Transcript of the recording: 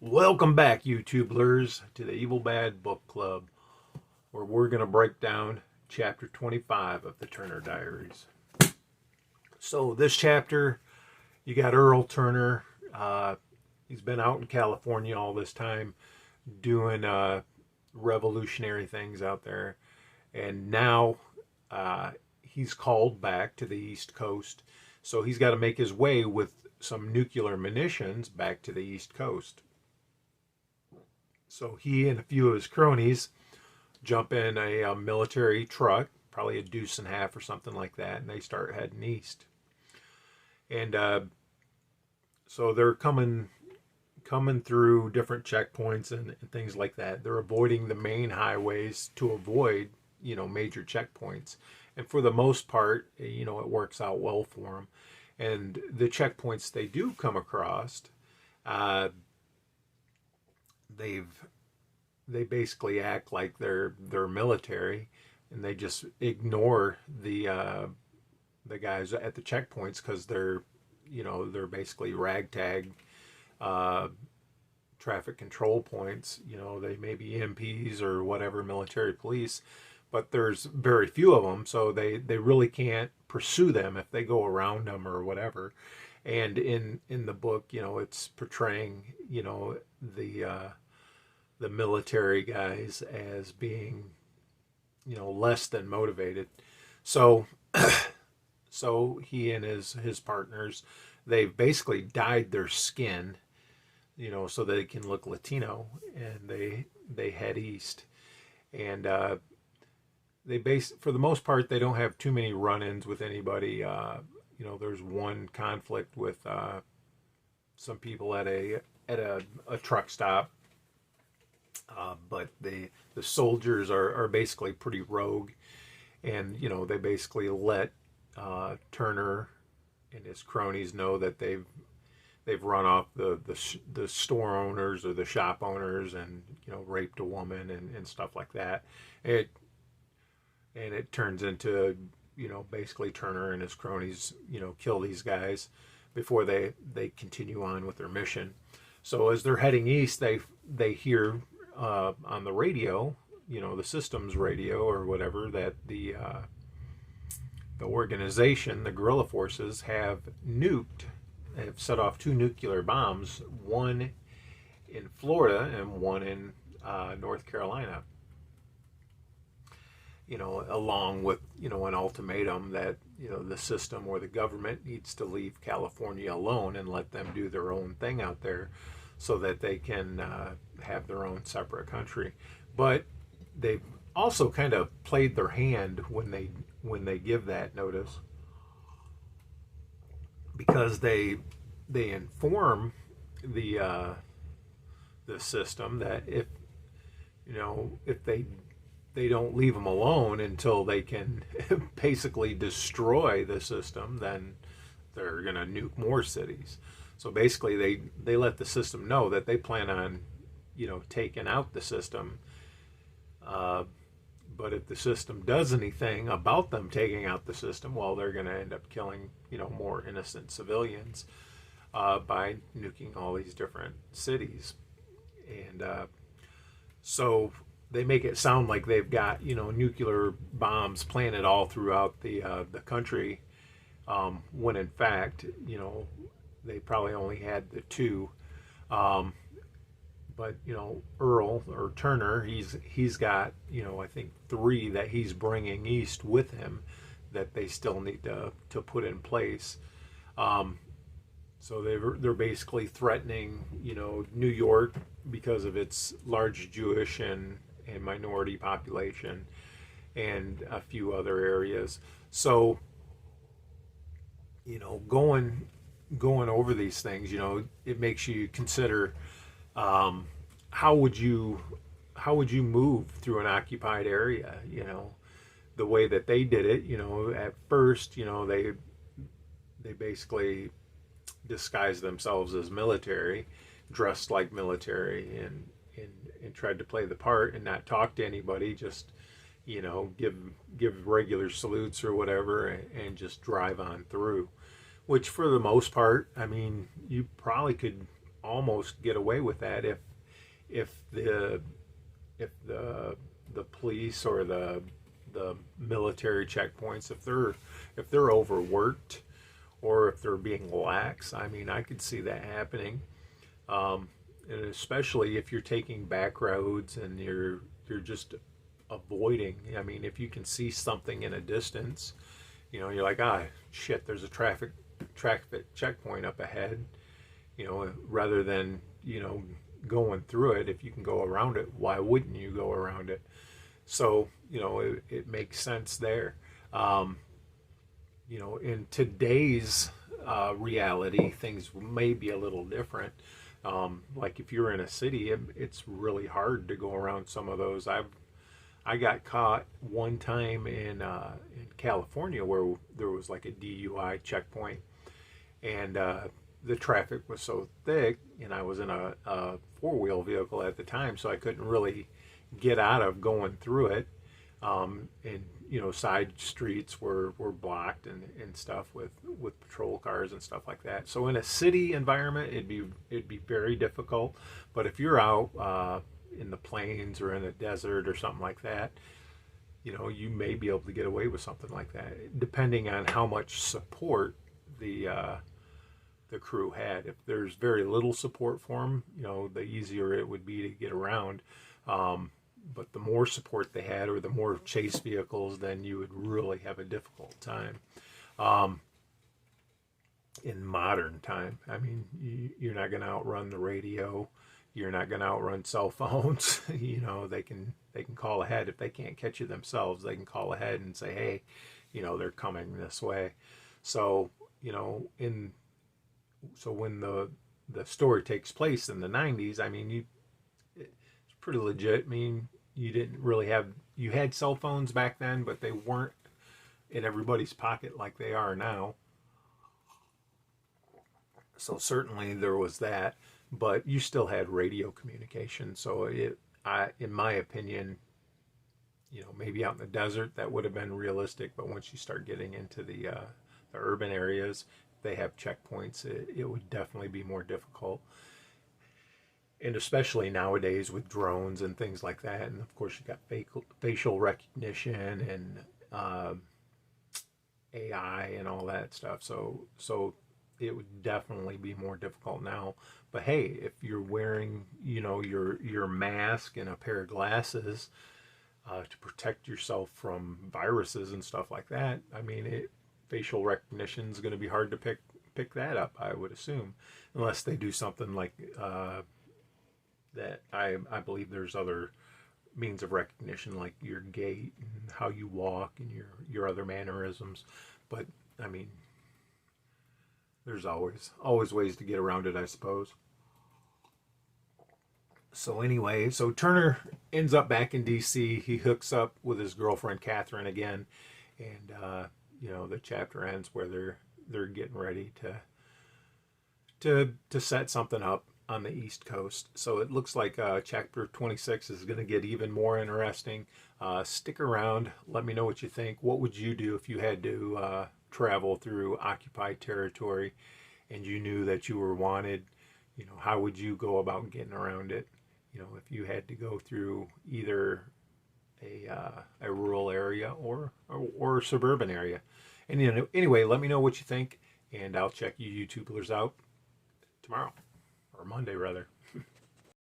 Welcome back, YouTubers, to the Evil Bad Book Club, where we're going to break down chapter 25 of the Turner Diaries. So, this chapter, you got Earl Turner. He's been out in California all this time doing revolutionary things out there. And now he's called back to the East Coast. So, he's got to make his way with some nuclear munitions back to the East Coast. So he and a few of his cronies jump in a military truck, probably a deuce and a half or something like that, and they start heading east. And so they're coming through different checkpoints and things like that. They're avoiding the main highways to avoid, major checkpoints. And for the most part, it works out well for them. And the checkpoints they do come across, uh, they basically act like they're military, and they just ignore the guys at the checkpoints because they're basically ragtag uh, traffic control points. They may be MPs or whatever, military police, but there's very few of them, so they really can't pursue them if they go around them or whatever. And in the book, it's portraying the military guys as being less than motivated. So so he and his partners, they've basically dyed their skin, so they can look Latino, and they head east. And for the most part, they don't have too many run-ins with anybody. There's one conflict with some people at a truck stop. But the soldiers are basically pretty rogue, and they basically let Turner and his cronies know that they've run off the store owners or the shop owners, and raped a woman and stuff like that. It turns into basically Turner and his cronies kill these guys before they continue on with their mission. So as they're heading east, they hear on the radio, the systems radio or whatever, that the organization, the guerrilla forces, have set off two nuclear bombs, one in Florida and one in North Carolina. Along with an ultimatum that the system or the government needs to leave California alone and let them do their own thing out there, so that they can have their own separate country. But they've also kind of played their hand when they give that notice, because they inform the system that if they don't leave them alone until they can basically destroy the system, then they're going to nuke more cities. So basically, they let the system know that they plan on, taking out the system. But if the system does anything about them taking out the system, well, they're going to end up killing, more innocent civilians by nuking all these different cities. And so they make it sound like they've got, nuclear bombs planted all throughout the country, when in fact, they probably only had the two. But Earl or Turner, he's got I think three that he's bringing east with him that they still need to put in place. So they're basically threatening New York because of its large Jewish and minority population, and a few other areas. So going over these things, it makes you consider, how would you move through an occupied area? The way that they did it. At first, they basically disguised themselves as military, dressed like military, and tried to play the part and not talk to anybody. Just give regular salutes or whatever, and just drive on through. Which, for the most part, I mean, you probably could almost get away with that if the police or the military checkpoints, if they're overworked or if they're being lax. I mean, I could see that happening, and especially if you're taking back roads and you're just avoiding. I mean, if you can see something in a distance, you know, you're like, ah, shit, there's a traffic checkpoint up ahead. You know, rather than, you know, going through it, if you can go around it, why wouldn't you go around it? So, you know, it makes sense there. You know, in today's reality, things may be a little different. Like if you're in a city, it's really hard to go around some of those. I got caught one time in California where there was like a DUI checkpoint, and the traffic was so thick, and I was in a four-wheel vehicle at the time, so I couldn't really get out of going through it. And you know, side streets were blocked and stuff with patrol cars and stuff like that. So in a city environment, it'd be very difficult. But if you're out in the plains or in a desert or something like that, you know, you may be able to get away with something like that, depending on how much support the crew had. If there's very little support for them, you know, the easier it would be to get around. But the more support they had, or the more chase vehicles, then you would really have a difficult time. In modern time, I mean, you're not going to outrun the radio. You're not going to outrun cell phones. You know, they can call ahead. If they can't catch you themselves, they can call ahead and say, hey, you know, they're coming this way. So, you know, so when the story takes place in the 90s, I mean, it's pretty legit. I mean, you didn't really you had cell phones back then, but they weren't in everybody's pocket like they are now. So certainly there was that, but you still had radio communication. So in my opinion, you know, maybe out in the desert that would have been realistic, but once you start getting into the urban areas, they have checkpoints, it would definitely be more difficult. And especially nowadays with drones and things like that, and of course you got facial recognition and AI and all that stuff. So it would definitely be more difficult now. But hey, if you're wearing, you know, your mask and a pair of glasses to protect yourself from viruses and stuff like that, I mean, facial recognition is going to be hard to pick that up, I would assume, unless they do something like that. I believe there's other means of recognition, like your gait and how you walk and your other mannerisms. But I mean, there's always ways to get around it, I suppose. So anyway, so Turner ends up back in DC. He hooks up with his girlfriend Catherine again, and you know, the chapter ends where they're getting ready to set something up on the East Coast. So it looks like chapter 26 is going to get even more interesting. Stick around. Let me know what you think. What would you do if you had to travel through occupied territory and you knew that you were wanted? You know, how would you go about getting around it? You know, if you had to go through either a rural area or a suburban area. And you know, anyway, let me know what you think, and I'll check you YouTubers out tomorrow, or Monday rather.